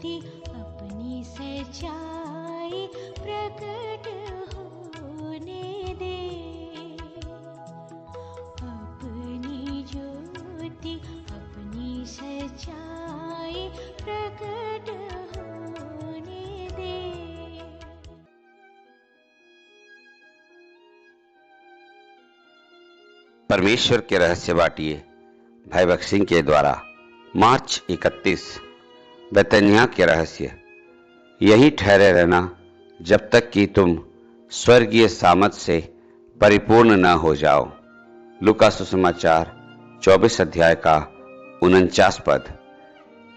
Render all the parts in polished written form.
ज्योति अपनी सच्चाई प्रकट होने दे। अपनी ज्योति अपनी सच्चाई प्रकट होने दे। परमेश्वर के रहस्य बाटिए भाई भक्त सिंह के द्वारा मार्च 31। बेतनिया के रहस्य। यही ठहरे रहना जब तक कि तुम स्वर्गीय सामर्थ से परिपूर्ण न हो जाओ। लूका सुसमाचार 24 अध्याय का 49 पद।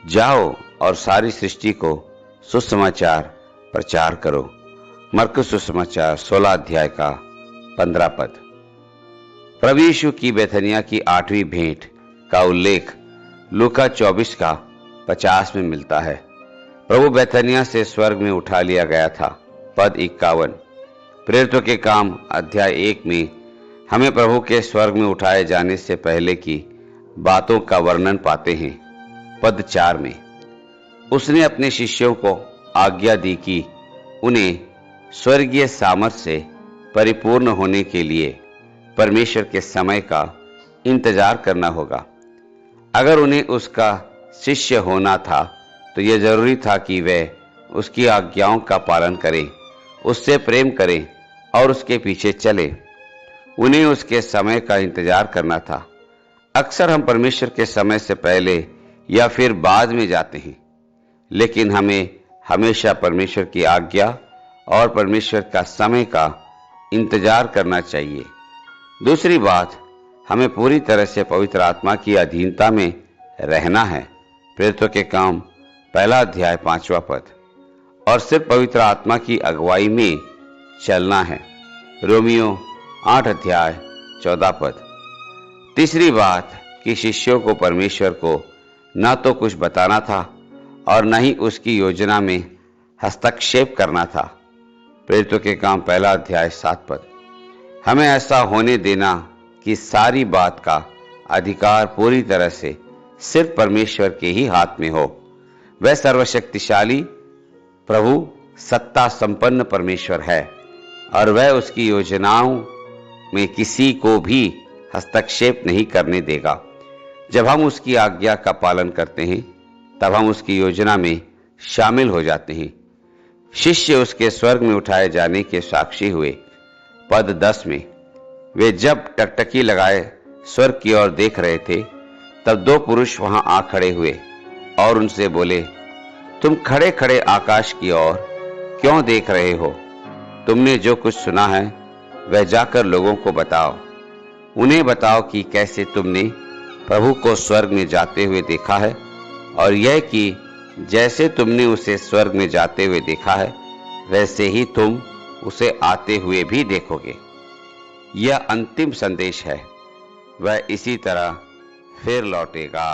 जाओ और सारी सृष्टि को सुसमाचार प्रचार करो। मरकुस सुसमाचार 16 अध्याय का 15 पद। प्रभु यीशु की बेथनिया की 8वीं भेंट का उल्लेख लूका 24 का 50 में मिलता है। प्रभु बेथनिया से स्वर्ग में उठा लिया गया था। पद 51। प्रेरितों के काम अध्याय 1 में हमें प्रभु के स्वर्ग में उठाए जाने से पहले की बातों का वर्णन पाते हैं। पद 4 में उसने अपने शिष्यों को आज्ञा दी कि उन्हें स्वर्गीय सामर्थ से परिपूर्ण होने के लिए परमेश्वर के समय का इंतजार करना होगा। अगर उन्हें उसका शिष्य होना था तो यह जरूरी था कि वे उसकी आज्ञाओं का पालन करें, उससे प्रेम करें और उसके पीछे चले। उन्हें उसके समय का इंतजार करना था। अक्सर हम परमेश्वर के समय से पहले या फिर बाद में जाते हैं, लेकिन हमें हमेशा परमेश्वर की आज्ञा और परमेश्वर का समय का इंतजार करना चाहिए। दूसरी बात, हमें पूरी तरह से पवित्र आत्मा की अधीनता में रहना है। प्रेरितों के काम 1 अध्याय 5वां पद। और सिर्फ पवित्र आत्मा की अगुवाई में चलना है। रोमियो 8 अध्याय 14 पद। तीसरी बात कि शिष्यों को परमेश्वर को न तो कुछ बताना था और न ही उसकी योजना में हस्तक्षेप करना था। प्रेरितों के काम 1 अध्याय 7 पद। हमें ऐसा होने देना कि सारी बात का अधिकार पूरी तरह से सिर्फ परमेश्वर के ही हाथ में हो। वह सर्वशक्तिशाली प्रभु सत्ता संपन्न परमेश्वर है और वह उसकी योजनाओं में किसी को भी हस्तक्षेप नहीं करने देगा। जब हम उसकी आज्ञा का पालन करते हैं तब हम उसकी योजना में शामिल हो जाते हैं। शिष्य उसके स्वर्ग में उठाए जाने के साक्षी हुए। पद 10 में वे जब टकटकी लगाए स्वर्ग की ओर देख रहे थे तब 2 पुरुष वहां आ खड़े हुए और उनसे बोले, तुम खड़े खड़े आकाश की ओर क्यों देख रहे हो? तुमने जो कुछ सुना है वह जाकर लोगों को बताओ। उन्हें बताओ कि कैसे तुमने प्रभु को स्वर्ग में जाते हुए देखा है और यह कि जैसे तुमने उसे स्वर्ग में जाते हुए देखा है वैसे ही तुम उसे आते हुए भी देखोगे। यह अंतिम संदेश है। वह इसी तरह फिर लौटेगा।